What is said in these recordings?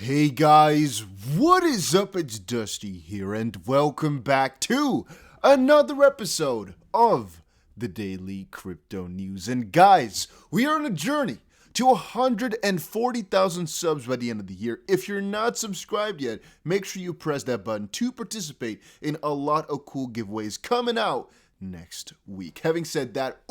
Hey guys, what is up? It's Dusty here, and welcome back to another episode of the Daily Crypto News. And guys, we are on a journey to 140,000 subs by the end of the year. If you're not subscribed yet, make sure you press that button to participate in a lot of cool giveaways coming out next week. Having said that,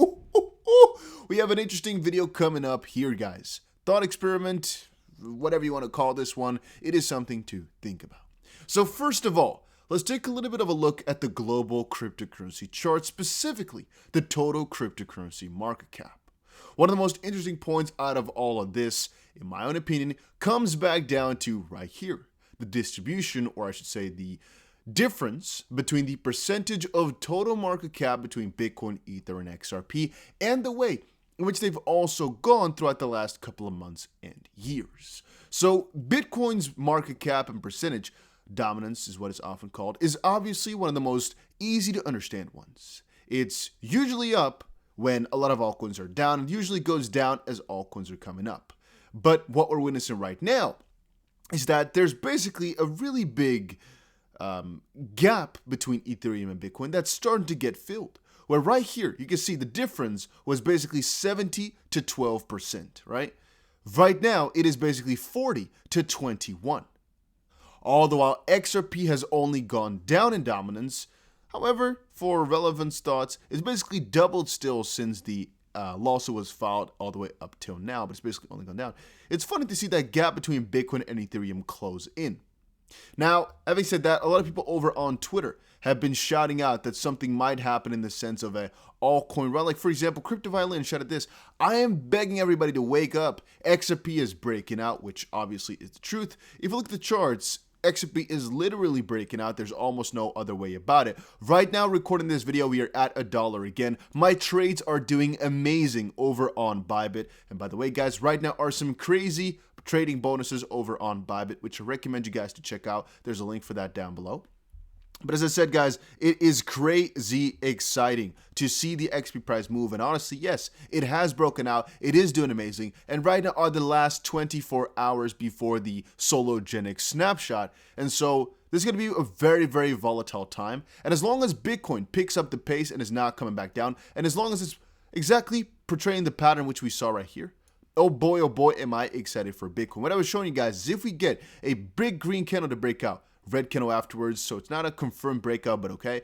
we have an interesting video coming up here, guys. Thought experiment, whatever you want to call this one, it is something to think about. So first of all, let's take a little bit of a look at the global cryptocurrency chart, specifically the total cryptocurrency market cap. One of the most interesting points out of all of this, in my own opinion, comes back down to right here. The distribution, or I should say the difference between the percentage of total market cap between Bitcoin, Ether, and XRP, and the way in which they've also gone throughout the last couple of months and years. So Bitcoin's market cap and percentage dominance is what it's often called, is obviously one of the most easy to understand ones. It's usually up when a lot of altcoins are down, and usually goes down as altcoins are coming up. But what we're witnessing right now is that there's basically a really big gap between Ethereum and Bitcoin that's starting to get filled. Where right here, you can see the difference was basically 70 to 12%, right? Right now, it is basically 40 to 21. All the while, XRP has only gone down in dominance. However, for relevance thoughts, it's basically doubled still since the lawsuit was filed all the way up till now, but it's basically only gone down. It's funny to see that gap between Bitcoin and Ethereum close in. Now, having said that, a lot of people over on Twitter have been shouting out that something might happen in the sense of a altcoin run. Like, for example, Crypto Violin shouted this: "I am begging everybody to wake up. XRP is breaking out," which obviously is the truth. If you look at the charts, XRP is literally breaking out. There's almost no other way about it. Right now, recording this video, we are at $1 again. My trades are doing amazing over on Bybit. And by the way, guys, right now are some crazy trading bonuses over on Bybit, which I recommend you guys to check out. There's a link for that down below. But as I said, guys, it is crazy exciting to see the XP price move. And honestly, yes, it has broken out. It is doing amazing. And right now are the last 24 hours before the Sologenic snapshot. And so this is going to be a very, very volatile time. And as long as Bitcoin picks up the pace and is not coming back down, and as long as it's exactly portraying the pattern which we saw right here, oh boy, am I excited for Bitcoin. What I was showing you guys is if we get a big green candle to break out, red candle afterwards, so it's not a confirmed breakout, but okay,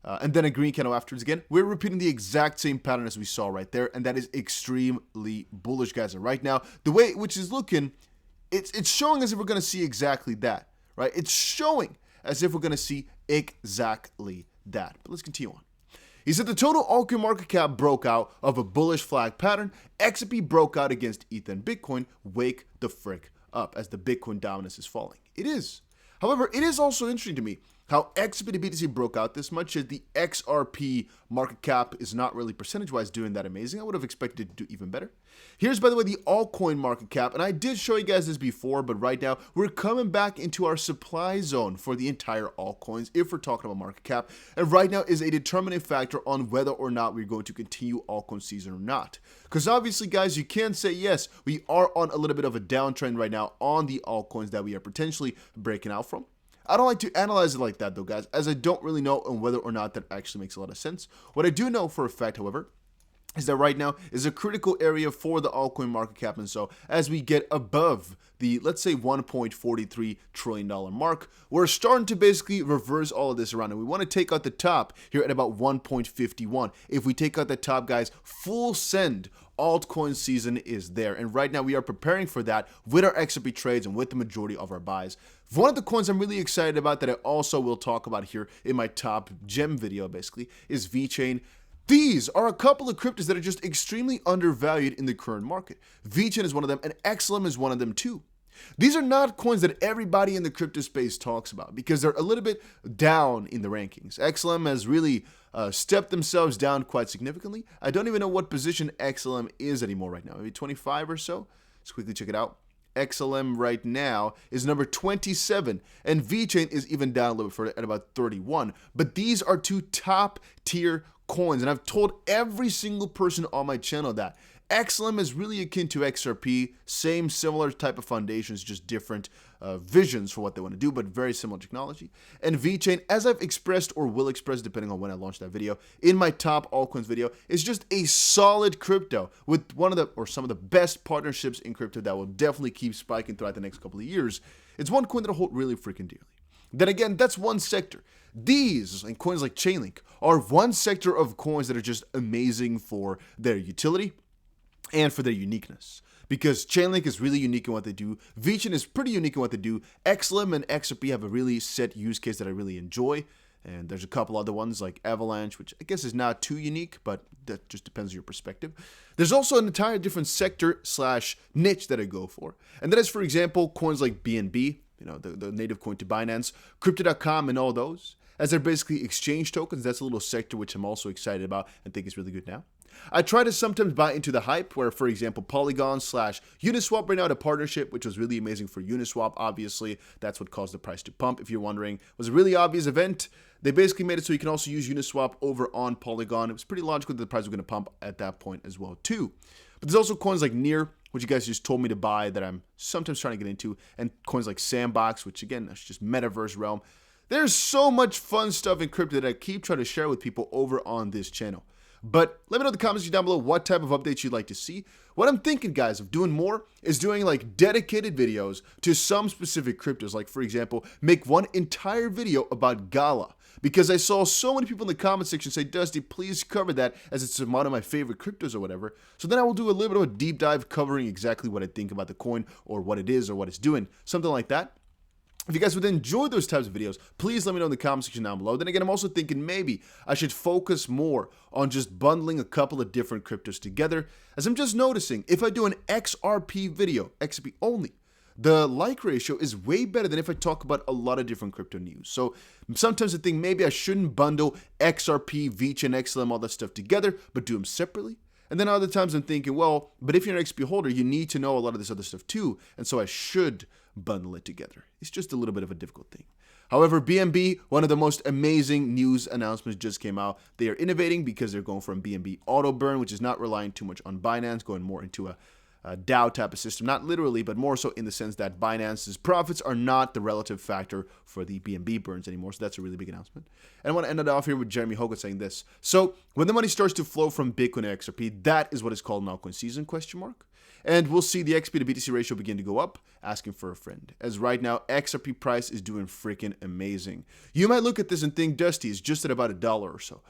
and then a green candle afterwards again, we're repeating the exact same pattern as we saw right there, and that is extremely bullish, guys. And right now, the way which is looking, it's showing as if we're going to see exactly that, right? It's showing as if we're going to see exactly that. But let's continue on. He said the total altcoin market cap broke out of a bullish flag pattern. XRP broke out against ETH and Bitcoin. Wake the frick up as the Bitcoin dominance is falling. It is. However, it is also interesting to me how XRP to BTC broke out this much, as the XRP market cap is not really percentage-wise doing that amazing. I would have expected it to do even better. Here's, by the way, the altcoin market cap, and I did show you guys this before, but right now we're coming back into our supply zone for the entire altcoins if we're talking about market cap, and right now is a determining factor on whether or not we're going to continue altcoin season or not. Because obviously, guys, you can say, yes, we are on a little bit of a downtrend right now on the altcoins that we are potentially breaking out from. I don't like to analyze it like that, though, guys, as I don't really know on whether or not that actually makes a lot of sense. What I do know for a fact, however, is that right now is a critical area for the altcoin market cap. And so as we get above the, let's say, $1.43 trillion mark, we're starting to basically reverse all of this around. And we want to take out the top here at about 1.51. If we take out the top, guys, full send altcoin season is there. And right now we are preparing for that with our XRP trades and with the majority of our buys. One of the coins I'm really excited about that I also will talk about here in my top gem video basically is Vechain. These are a couple of cryptos that are just extremely undervalued in the current market. Vechain is one of them, and XLM is one of them too. These are not coins that everybody in the crypto space talks about because they're a little bit down in the rankings. XLM has really stepped themselves down quite significantly. I don't even know what position XLM is anymore right now. Maybe 25 or so. Let's quickly check it out. XLM right now is number 27, and Vechain is even down a little bit further at about 31. But these are two top tier coins, and I've told every single person on my channel that XLM is really akin to XRP, same similar type of foundations, just different visions for what they want to do, but very similar technology. And Vechain, as I've expressed or will express depending on when I launch that video, in my top altcoins video, is just a solid crypto with one of the, or some of the best partnerships in crypto that will definitely keep spiking throughout the next couple of years. It's one coin that I hold really freaking dearly. Then again, that's one sector. These, and coins like Chainlink, are one sector of coins that are just amazing for their utility and for their uniqueness. Because Chainlink is really unique in what they do, Vechain is pretty unique in what they do, XLM and XRP have a really set use case that I really enjoy, and there's a couple other ones like Avalanche, which I guess is not too unique, but that just depends on your perspective. There's also an entire different sector slash niche that I go for, and that is, for example, coins like BNB, you know, the native coin to Binance, Crypto.com, and all those, as they're basically exchange tokens. That's a little sector which I'm also excited about and think is really good now. I try to sometimes buy into the hype where, for example, Polygon slash Uniswap right now had a partnership, which was really amazing for Uniswap. Obviously, that's what caused the price to pump. If you're wondering, it was a really obvious event. They basically made it so you can also use Uniswap over on Polygon. It was pretty logical that the price was going to pump at that point as well, too. But there's also coins like Near, which you guys just told me to buy that I'm sometimes trying to get into, and coins like Sandbox, which again, that's just metaverse realm. There's so much fun stuff in crypto that I keep trying to share with people over on this channel. But let me know in the comments down below what type of updates you'd like to see. What I'm thinking, guys, of doing more is doing like dedicated videos to some specific cryptos. Like, for example, make one entire video about Gala. Because I saw so many people in the comment section say, Dusty, please cover that as it's one of my favorite cryptos or whatever. So then I will do a little bit of a deep dive covering exactly what I think about the coin or what it is or what it's doing. Something like that. If you guys would enjoy those types of videos, please let me know in the comment section down below. Then again, I'm also thinking maybe I should focus more on just bundling a couple of different cryptos together. As I'm just noticing, if I do an XRP video, XRP only, the like ratio is way better than if I talk about a lot of different crypto news. So sometimes I think maybe I shouldn't bundle XRP, Vechain, XLM, all that stuff together, but do them separately. And then other times I'm thinking, well, but if you're an XP holder, you need to know a lot of this other stuff too. And so I should bundle it together. It's just a little bit of a difficult thing. However, BNB, one of the most amazing news announcements just came out. They are innovating because they're going from BNB auto burn, which is not relying too much on Binance, going more into a DAO type of system, not literally, but more so in the sense that Binance's profits are not the relative factor for the BNB burns anymore. So that's a really big announcement. And I want to end it off here with Jeremy Hogan saying this. So when the money starts to flow from Bitcoin to XRP, that is what is called an altcoin season, ? And we'll see the XP to BTC ratio begin to go up, asking for a friend. As right now, XRP price is doing freaking amazing. You might look at this and think Dusty is just at about $1 or so.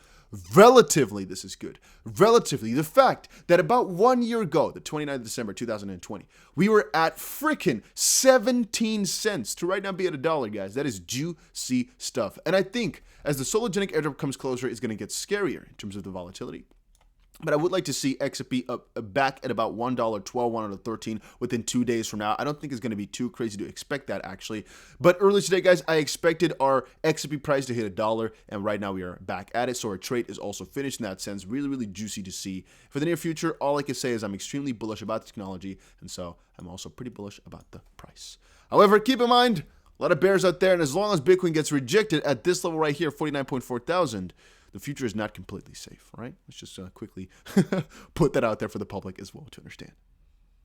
Relatively, this is good. Relatively, the fact that about 1 year ago, the 29th of December, 2020, we were at freaking 17 cents to right now be at $1, guys. That is juicy stuff. And I think as the Sologenic airdrop comes closer, it's going to get scarier in terms of the volatility. But I would like to see XRP up back at about $1.12, $1.13 within 2 days from now. I don't think it's going to be too crazy to expect that, actually. But earlier today, guys, I expected our XRP price to hit $1, and right now we are back at it. So our trade is also finished in that sense. Really, really juicy to see. For the near future, all I can say is I'm extremely bullish about the technology, and so I'm also pretty bullish about the price. However, keep in mind, a lot of bears out there, and as long as Bitcoin gets rejected at this level right here, 49.4 thousand, the future is not completely safe, all right? Let's just quickly put that out there for the public as well to understand.